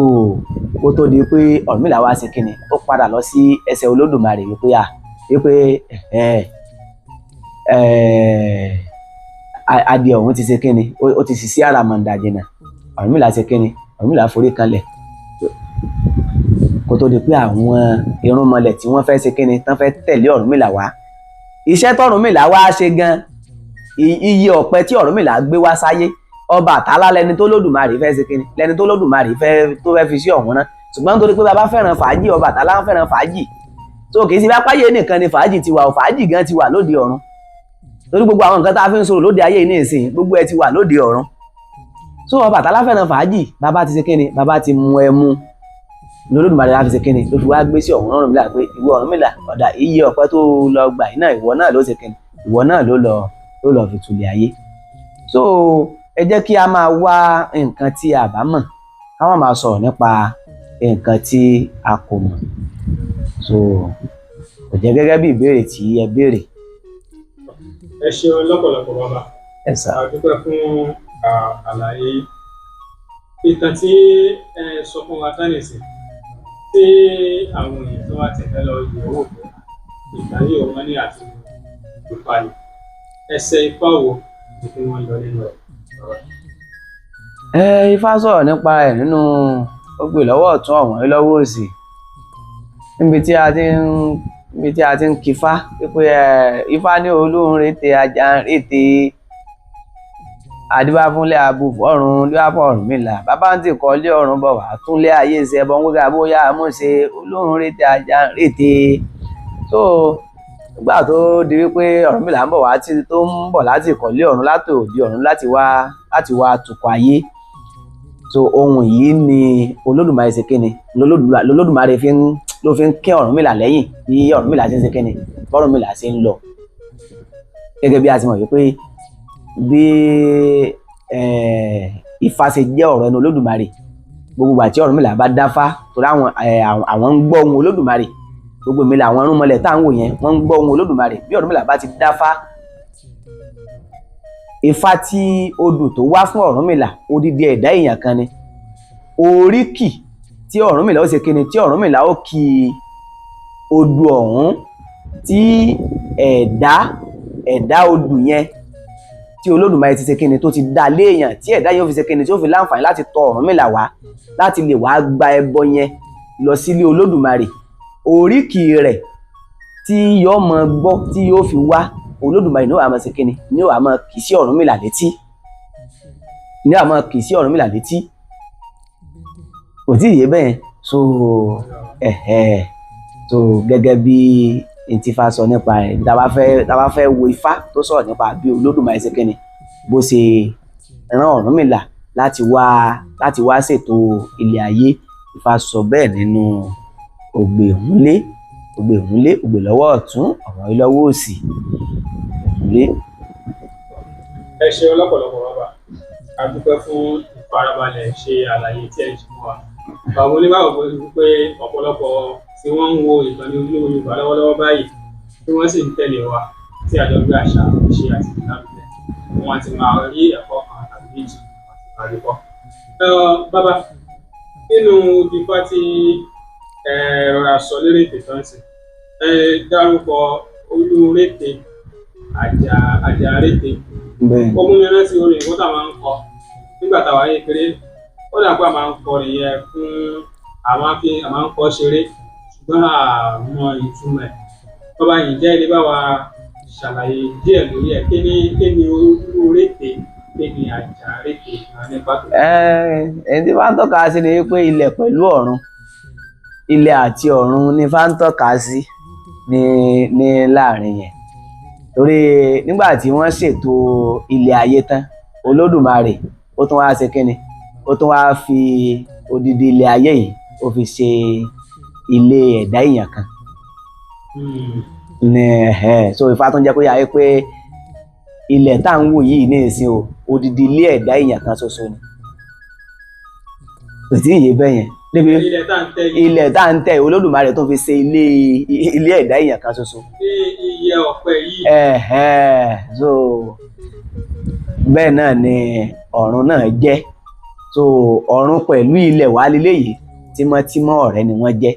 kó tó di pé Ọ̀rúnmìlà wá ṣe kíni ó padà lọ sí ẹsẹ̀ Olódùmarè wípé adìẹ ọ̀hún ti ṣe kíni ó ti ṣiṣẹ́ àràmàǹdà jìnnà Ọ̀rúnmìlà ṣe kíni Ọ̀rúnmìlà forí kanlẹ̀ kó tó di pé àwọn irúnmọlẹ̀ tí wọ́n fẹ́ ṣe kíni tán fẹ́ tẹ̀lé Ọ̀rúnmìlà wá iṣẹ́ tọ́rúnmìlà wá ṣe gan iye ọ̀pẹ tí Ọ̀rúnmìlà gbé wá sáyé Ọbàtálá lẹni tó Lódùmarè fẹ́ ṣe kíni lẹni tó Lódùmarè tó fẹ́ fi sí ọ̀hún náà ṣùgbọ́n nítorí pé bàbá fẹ́ràn fàájì Ọbàtálá ń fẹ́ràn fàájì so kì í ṣe bá páyé nìkan ni fàájì ti wà fàájì gan ti wà lóde ọ̀run torí gbogbo àwọn nǹkan tá a fi ń sọ̀rọ̀ lóde ayé ní ìsìn gbogbo ẹ ti wà lóde ọ̀run so Ọbàtálá fẹ́ràn fàájì bàbá ti ṣe kíni bàbá ti mu ẹmu Olódùmarè láti ṣe kíni ló fi wá gbé sí ọ̀hún Ọ̀rúnmìlà pé ìwọ Ọ̀rúnmìlà ọ̀dà iye ọ̀pẹ tó lọ gbà yìí náà ìwọ náà ló ṣe kíni ìwọ náà ló lọ fi tulẹ̀ ayé so ẹ jẹ́ kí a máa wá nǹkan tí a bá mọ̀ ká má máa sọ̀rọ̀ nípa nǹkan tí a kò mọ̀ so kò jẹ́ gẹ́gẹ́ bí ìbéèrè tí ẹ béèrè. Ẹ ṣeun lọ́pọ̀lọpọ̀ bàbá. Ẹ sà. A dúpẹ́ fún àlàyé ìtàn tí ẹ sọ fún wa tánìsì tí àwọn èèyàn tó wá ti fẹ́ lọ yẹ̀wò ìtàn yìí wọ́n ní àti ìpalẹ̀ ẹsẹ̀ Ifá wo ni kí wọ́n yọ nínú ẹ̀. Ifá sọ̀rọ̀ nípa ẹ̀ nínú ó gbé lọ́wọ́ ọ̀tún ọ̀wọ́n lọ́wọ́ òsì níbi tí a ti ń kífá pé Ifá ní olóhùn rété ajá ń rété adébáfúnlé abúfọ̀ ọ̀run lẹ́wàpọ̀ Ọ̀rúnmìlà bàbá ń tì kọ́ lé ọ̀run bọ̀ wá túnlé ayé ṣe ẹbọ ń gbéga bóyá amúṣe olóhùn rété ajá ń rété so nígbà tó di wípé Ọ̀rúnmìlà ń bọ̀ wá tó ń bọ̀ láti ìkọ̀lé ọ̀run láti òdi ọ̀run láti wá tukọ̀ ayé so ohun yìí ni Olódùmarè ṣe kíni lolódùmarè ló fi ń kẹ́ Ọ̀rúnmìlà lẹ́yìn bí Ọ̀rúnmìlà ṣe ń ṣe kíni bọ́rúnmìlà ṣe ń lọ gẹ́gẹ́ bí a ti mọ̀ wípé bí Ifá ṣe jẹ́ ọ̀rọ̀ ẹnu Olódùmarè gbogbo ìgbà tí Ọ̀rúnmìlà bá dáfá torí àwọn ń gbọ́ ohùn Olódùmarè, gbogbo ìmìlẹ̀ àwọn irúnmọlẹ̀ tá à ń wò yẹn wọ́n ń gbọ́ ohùn Olódùmarè. Bí Ọ̀rúnmìlà bá ti dáfá, Ifá tí odù tó wá fún Ọ̀rúnmìlà odidi ẹ̀dá èèyàn kan ni. Oríkì tí Ọ̀rúnmìlà ó ṣe kíni, tí Ọ̀rúnmìlà ó kí odù ọ̀hún, tí ẹ̀dá odù yẹn tí Olódùmarè ti ṣe kíni tó ti dá léèyàn, tí ẹ̀dá yẹn ó fi ṣe kíni tí ó fi láǹfààní láti tọ Ọ̀rúnmìlà wá láti lè wá gba ẹbọ yẹn lọ sílé Olódùmarè. Oríkì rẹ̀ tí yóò mọ gbọ́ tí yóò fi wá, Olódùmarè ní ó wá máa ṣe kíni, ní ó wá máa kì sí Ọ̀rúnmìlà létí, ní ó wá máa kì sí Ọ̀rúnmìlà létí. Kò tí ì yé bẹ́ẹ̀. So gẹ́gẹ́ bí Ifá sọ nípa ẹ̀, tá a bá fẹ́ wo Ifá tó sọ̀rọ̀ nípa bí Olódùmarè ṣe kíni, bó ṣe rán Ọ̀rúnmìlà láti wá ṣètò ilé ayé. Ifá sọ bẹ́ẹ̀ nínú Ògbè Òhúnlé, ògbè lọ́wọ́ ọ̀tún, ọ̀rọ̀ lọ́wọ́ òsì. Òhúnlé. Ẹ ṣe ọlọ́pọ̀lọpọ̀ bàbá, a dúpẹ́ fún ìfarabalẹ̀ ṣe àlàyé tí ẹ ṣe fún wa. Àwọn onígbàgbọ́ pé ọ̀pọ̀lọpọ̀ tí wọ́n ń wo ìkànnì Ojúlówó Yorùbá lọ́wọ́lọ́wọ́ báyìí tí wọ́n sì ń tẹ̀lé wa tí àjọ gbé àṣà ìṣe àti ìlànà wọn ti máa rí ẹ̀kọ́ kan tàbí méjì àti àríkọ́. Bàbá, nínú Ifá tí rọra sọ lórí ètò tán sí, dárúkọ Olúrété, Àjàrété. Ó mú mi rántí orin ìwọ́n tá máa ń kọ nígbà táwa yé kéré. Ó dà pé a máa ń kọ nìyẹn fún àwọn ń kọ ṣeré, ṣùgbọ́n àmọ́ ìtumọ̀ ẹ̀. Bàbá yìí jẹ́ ilé bá wa ṣàlàyé díẹ̀ lórí ẹ̀. Kí ni Olúrété, kí ni Àjàrété ní pàtó? Ẹni tí wọ́n ń tọ́ka sí ni pé ilẹ̀ pẹ̀lú ọ̀run, ilẹ̀ àti ọ̀run ni Ifá ń tọ́ka sí ní láàrin yẹn. Torí nígbà tí wọ́n ṣètò ilé ayé tán, Olódùmarè ó tún wá ṣe kíni, ó tún wá fi odidi ilé ayé yìí ó fi ṣe ilé ẹ̀dá èèyàn kan. So Ifá tún jẹ́ kó yà wí pé ilẹ̀ tá à ń wò yìí ní ìsìn o, odidi ilé ẹ̀dá èèyàn kan ṣoṣo ni. Kò tí ì yé bẹ́ẹ̀ yẹn. Níbi ilẹ̀ tá à ń tẹ̀, Olódùmarè tó fi ṣe ilé ẹ̀dá èèyàn kan ṣoṣo. Iye ọ̀pẹ yìí. So bẹ́ẹ̀ náà ni ọ̀run náà jẹ́. So ọ̀run pẹ̀lú ilẹ̀ wá leléyìí, tímọ́tímọ́ ọ̀rẹ́ ni wọ́n jẹ́.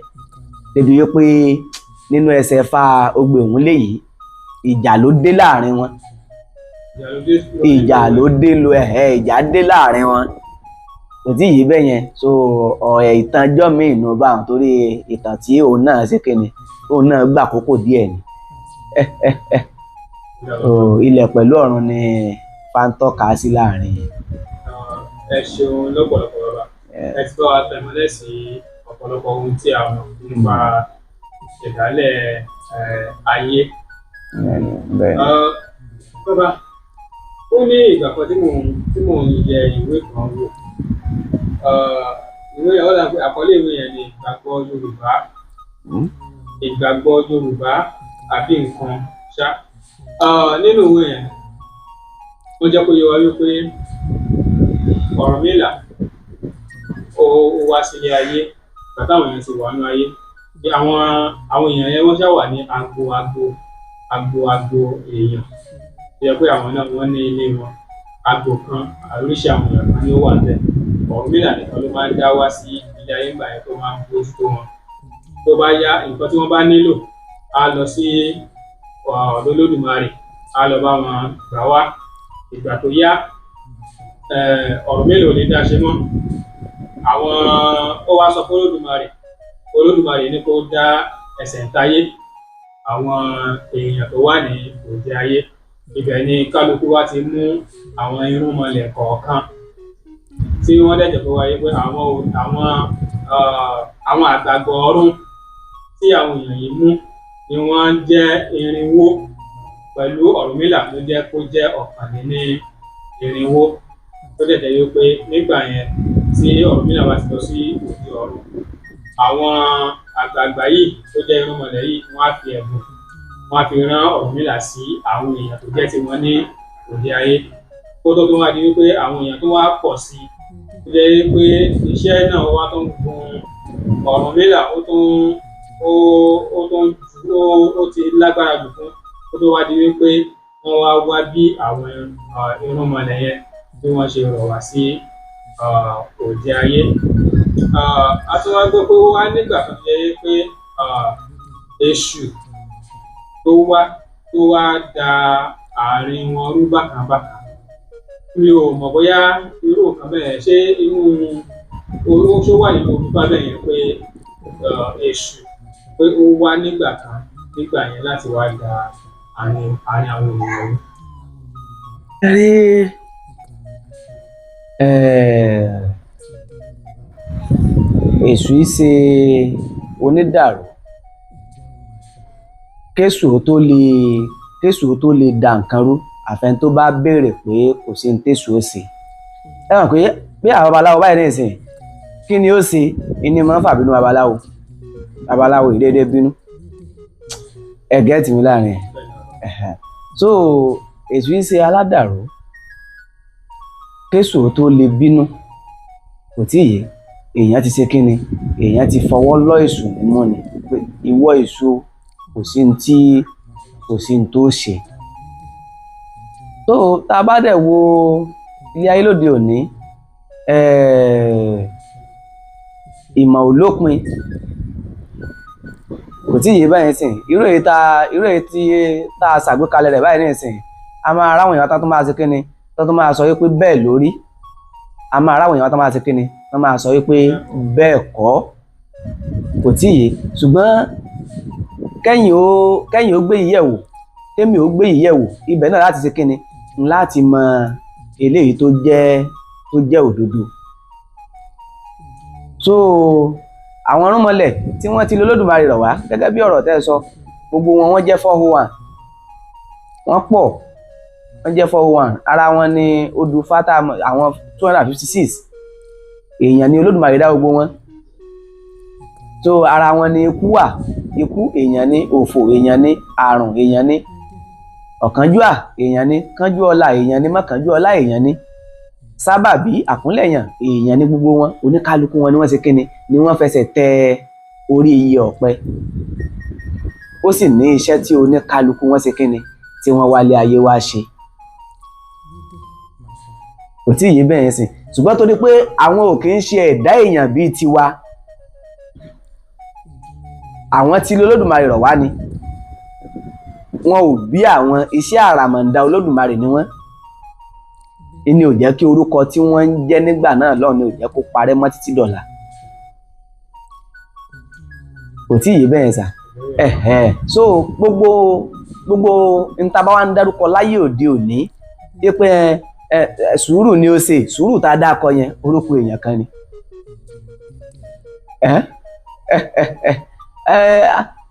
Débi wípé nínú ẹsẹ̀ Ifá Ògbè Òhúnlé yìí, ìjà ló dé láàrin wọn. Ìjà dé láàrin wọn. Kò tí ì yé bẹ́ẹ̀ yẹn. So ìtànjọ́ mi ìnú bá wọn, torí ìtàn tí òun náà ṣe kíni, òun náà gbà àkókò díẹ̀ ni. Ilẹ̀ pẹ̀lú ọ̀run ni Ifá ń tọ́ka sí láàrin. Ẹ ṣeun lọ́pọ̀lọpọ̀ bàbá. Ẹ ti bá wa tẹ̀mọ́lẹ̀ sí ọ̀pọ̀lọpọ̀ ohun tí a mọ̀ nípa ìdálẹ̀ ayé. Bàbá, ó ní ìgbà kan tí mò ń yẹ ìwé kan wò. Ìwé yẹn ó dà pé àkọlé ìwé yẹn ni ìgbàgbọ́ Yorùbá. Ìgbàgbọ́ Yorùbá àbí nǹkan ṣá. Nínú ìwé yẹn, wọ́n jẹ́ kó yé wa wípé Ọ̀rúnmìlà ó wá sílé ayé bàtà àwọn èèyàn ti wà nínú ayé. Àwọn èèyàn yẹn wọ́n ṣá wà ní agbo èèyàn. Ó yẹ pé àwọn náà wọ́n ní ilé wọn. Agbo kan, oríṣi àwọn èèyàn kan ni ó wà bẹ́ẹ̀. Ọ̀rúnmìlà nìkan ló máa ń dá wá sí ilé ayé ìgbà yẹn tó máa ń bójútó wọn. Tó bá yá nǹkan tí wọ́n bá nílò, á lọ sí ọ̀dọ̀ Olódùmarè, á lọ bá wọn gbà wá. Ìgbà tó yá, Ọ̀rúnmìlà ò lè dá ṣe mọ́. Ó wá sọ fún Olódùmarè ní kó dá ẹsẹ̀ ńtáyé àwọn èèyàn tó wà ní òde ayé. Ibẹ̀ ni kálukú wá ti mú àwọn irúnmọlẹ̀ kọ̀ọ̀kan tí wọ́n dẹ̀jẹ̀ kó wáyé pé àwọn àgbàgbọ́ ọ̀run tí àwọn èèyàn yìí mú ni wọ́n jẹ́ 400, pẹ̀lú Ọ̀rúnmìlà tó jẹ́ kó jẹ́ 1,400. Tó dẹ̀ jẹ́ wípé nígbà yẹn tí Ọ̀rúnmìlà bá ti lọ sí òde ọ̀run, àwọn àgbààgbà yìí tó jẹ́ irúnmọlẹ̀ yìí wọ́n á fi ẹ̀bùn, wọ́n á fi rán Ọ̀rúnmìlà sí àwọn èèyàn tó jẹ́ tiwọn ní òde ayé. Kó tó wá di wípé àwọn èèyàn tó wá pọ̀ sí jẹ́ pé iṣẹ́ náà wá tó ń gun Ọ̀rúnmìlà ó ti lágbára jù fún ó tó wá di wípé wọ́n wá bí àwọn irúnmọlẹ̀ yẹn bí wọ́n ṣe rọ̀ wá sí òde ayé. A tún wá gbọ́ pé ó wá nígbà kan tó jẹ́ pé èṣù tó wá da àárín wọn rú bákan bákan. Mi ò mọ̀ bóyá irú nǹkan bẹ́ẹ̀ ṣé inú ó wà nínú Yorùbá bẹ́ẹ̀ yẹn pé èṣù pé ó wá nígbà yẹn láti wá da àárín àwọn ènìyàn rú. rí èṣù yìí ṣe onídàrú kéṣù tó lè da nǹkan rú àfẹn tó bá béèrè pé kò sí ní tèṣù ó ṣe. ẹ mọ̀ pé bí àwọn babaláwo báyìí ní ìsìn kí ni ó ṣe ìní máa ń fàbínú babaláwo ìdédé bínú ẹ̀gẹ́ tì mí láàrin ẹ̀. So èṣù yìí ṣe aládàrú kéṣù tó lè bínú kò tí ì yé èèyàn ti ṣe kíni èèyàn ti fọwọ́ lọ́ èṣù nímú ni pé ìwọ èṣù kò sí ní tó ṣe. So tá a bá dẹ̀ wo ilé ayé lóde òní ìmọ̀ ò lópin kò tí ì yé báyìí sìn irú èyí tí tá a ṣàgbékalẹ̀ rẹ̀ báyìí nìsín a máa ráwọn èèyàn tó máa ṣe kíni tó máa sọ wípé bẹ́ẹ̀ lórí a máa ráwọn èèyàn tó máa ṣe kíni tó máa sọ wípé bẹ́ẹ̀ kọ́ kò tí ì yé ṣùgbọ́n kẹ́yìn ó gbé ìyẹ̀wò kémi ó gbé ìyẹ̀wò ibẹ̀ náà láti ṣe kíni láti mọ eléyìí tó jẹ́ òdodo. So àwọn irúnmọlẹ̀ tí wọ́n ti lọ́lọ́dùmarè rọ̀ wá gẹ́gẹ́ bí ọ̀rọ̀ tẹ́ ẹ sọ gbogbo wọ́n jẹ́ 401 wọ́n pọ̀ wọ́n jẹ́ 401 ara wọn ni odù fata àwọn 256 èèyàn ni Olódùmarè dá gbogbo wọn. So ara wọn ni ikú wà ikú èèyàn ni òfò èèyàn ni àrùn èèyàn ni ọ̀kánjúà èèyàn ni kánjú ọlá èèyàn ni mọ́kànjú ọlá èèyàn ni sábàbí àkúnlẹ̀yàn èèyàn ní gbogbo wọn oníkálukú wọn ni wọ́n ṣe kíni ni wọ́n fẹsẹ̀ tẹ orí iye ọ̀pẹ ó sì ní iṣẹ́ tí oníkálukú wọn ṣe kíni tí wọ́n wálé ayé wá ṣe. Kò tí ì yé bẹ́ẹ̀ yẹn sìn ṣùgbọ́n torí pé àwọn ò kì í ṣe ẹ̀dá èèyàn bíi tiwa àwọn tí Olódùmarè rọ̀ wá ni wọn ò bí àwọn iṣẹ́ àràmọ̀ǹdà Olódùmarè ni wọ́n ìní ò jẹ́ kí orúkọ tí wọ́n ń jẹ́ nígbà náà lọ́ọ̀ ni ò jẹ́ kó parẹ́ mọ́ títí dọ̀la. Kò tí ì yé bẹ́ẹ̀ sà so gbogbo ntaba wa ń dárúkọ láyé òde òní pé sùúrù ni ó ṣe sùúrù tá a dákọ yẹn orúkọ èèyàn kan ni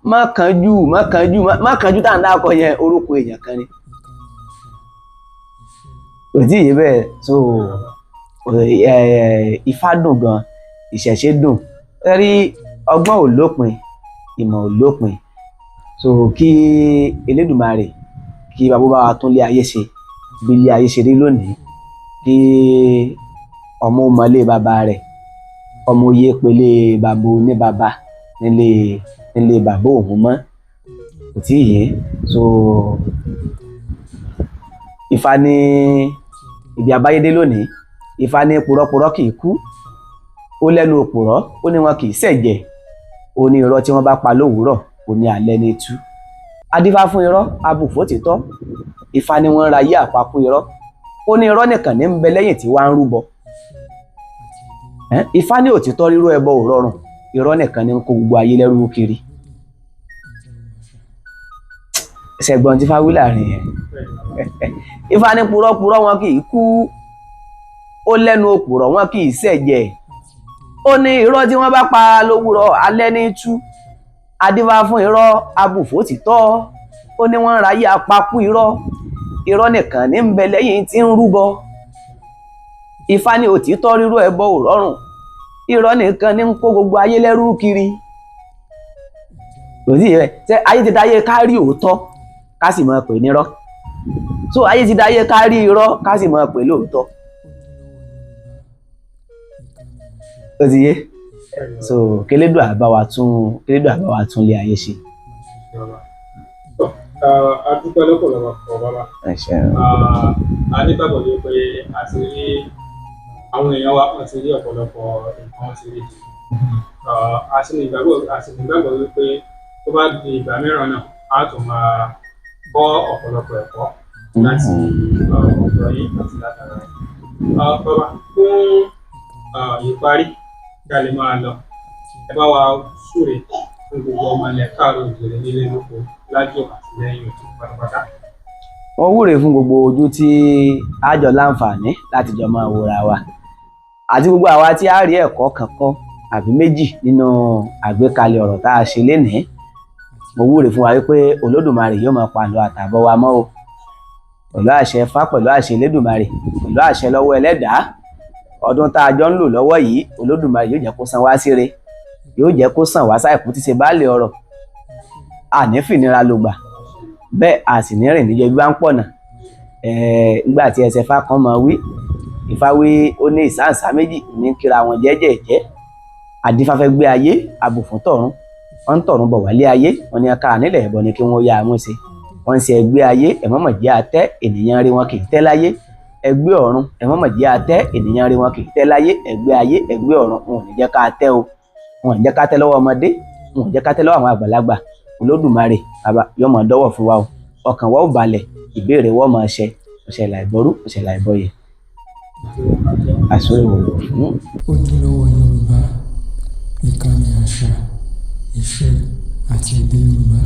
má kánjú tá à ń dákọ yẹn orúkọ èèyàn kan ni. Kò tí ì yé bẹ́ẹ̀ so Ifá dùn gan ìṣẹ̀ṣe dùn rí ọgbọ́n ò lópin ìmọ̀ ò lópin so kí Elédùmarè kí bàbá wa tún lé ayé ṣe bí ilé ayé ṣe rí lónìí kí ọmọ mọlé bàbá rẹ̀ ọmọ oyè pélé bàbá oní bàbá nílé bàbá òun mọ́ kò tí ì yé so Ifá ní ibi àbáyédé lónìí Ifá ní purọ́purọ́ kì í kú ó lẹ́nu òpùrọ́ ó ní wọn kì í ṣẹ̀jẹ̀ ó ní irọ́ tí wọ́n bá pa lówùúrọ̀ ó ní alẹ́ ní tú adífá fún irọ́ abùfó títọ́ Ifá ní wọ́n ń ra ayé àpapọ̀ irọ́ ó ní irọ́ nìkan ní ń bẹ lẹ́yìn tí wàá ń rúbọ Ifá ní òtítọ́ rírú ẹbọ ò rọrùn irọ́ nìkan ní ń kó gbogbo ayé lẹ́rú kiri ṣẹ̀gbọ́n tí Ifá wí láàrin yẹn Ifá ní purọ́purọ́ wọn kì í kú ó lẹ́nu òpùrọ́ wọn kì í ṣẹ̀jẹ̀ ó ní irọ́ tí wọ́n bá pa lówùúrọ̀ alẹ́ ní tú adífá fún irọ́ abùfó títọ́ ó ní wọ́n ń ráyé apapú irọ́ nìkan ní ń bẹ lẹ́yìn tí ń rúbọ Ifá ní òtítọ́ rírú ẹbọ ò rọrùn irọ́ nìkan ní ń kó gbogbo ayé lẹ́rú kiri. Kò sí ìrẹ ṣe ayé ti dáyé kárí òótọ́ ká sì máa pè nírọ́ so ayé ti dáyé kárí irọ́ ká sì máa pè lóòótọ́ ó ti yé so kélédùà bá wa tún lé ayé ṣe. A dúpẹ́ lọ́pọ̀lọpọ̀ bàbá. A nígbàgbọ́ pé a ti rí àwọn èèyàn wa wọ́n ti rí ọ̀pọ̀lọpọ̀ nǹkan ti rí. A sì nígbàgbọ́ wípé tó bá di ìgbà mìíràn náà a tún máa kọ́ ọ̀pọ̀lọpọ̀ ẹ̀kọ́ láti ọ̀dọ̀ yín àti látara yín. Bàbá, fún ìparí kí a lè máa lọ, ẹ bá wa súre fún gbogbo ọmọ ilẹ̀ káàárọ̀ oòjíire nílé lóko lájò àti lẹ́yìn òtún pátápátá. Wọ́n wúre fún gbogbo ojú tí a jọ láǹfààní láti jọ máa wòra wa àti gbogbo àwa tí a rí ẹ̀kọ́ kankan àbí méjì nínú àgbékalẹ̀ ọ̀rọ̀ tá a ṣe lénìí. Mo wúre fún wa wípé Olódùmarè yóò máa pa àlọ́ àtàbọ̀ wa mọ́ o, pẹ̀lú àṣẹ Ifá, pẹ̀lú àṣẹ Elédùmarè, pẹ̀lú àṣẹ lọ́wọ́ Ẹlẹ́dàá. Ọdún tá a jọ ń lò lọ́wọ́ yìí Olódùmarè yóò jẹ́ kó san wá síre, yóò jẹ́ kó sàn wá sáìkú tí ṣe baálé ọrọ̀. Àní fìnira ló gbà, bẹ́ẹ̀ a sì ní rìn níjọ bí bá ń pọ̀nà. Nígbà tí ẹsẹ̀ Ifá kan máa wí, Ifá wí ó ní ìsáǹsá méjì ní kíra wọn jẹ́jẹ́jẹ́. Adífá fẹ́ gbé ayé, abò fún tọ̀run. Wọ́n ń tọ̀run bọ̀ wálé ayé, wọ́n ní akára nílẹ̀ ẹ̀bọ ni kí wọ́n yá amú ṣe. Wọ́n ń ṣe ẹgbẹ́ ayé, ẹ̀mọ́mọ̀ jẹ́ àtẹ́, ènìyàn rí wọn kì í tẹ́ láyé. Ẹgbẹ́ ọ̀run, ẹ̀mọ́mọ̀ jẹ́ àtẹ́, ènìyàn rí wọn kì í tẹ́ láyé. Ẹgbẹ́ ayé, ẹgbẹ́ ọ̀run, wọn ò ní jẹ́ ká tẹ́ o. Wọn ò ní jẹ́ ká tẹ́ lọ́wọ́ ọmọdé, wọn ò ní jẹ́ ká tẹ́ lọ́wọ́ àwọn àgbàlagbà. Olódùmarè bàbá yóò máa dọ́wọ́ fún wa o. Ọkàn wa ó balẹ̀, ìbéèrè wa máa ṣẹ, ọ̀ṣẹ̀ láìbọrú, ọ̀ṣẹ̀ láìbọyè. Àṣírí wò lò fún. Ojúlówó Yorùbá, ìkànnì àṣà, ìṣe àti èdè Yorùbá.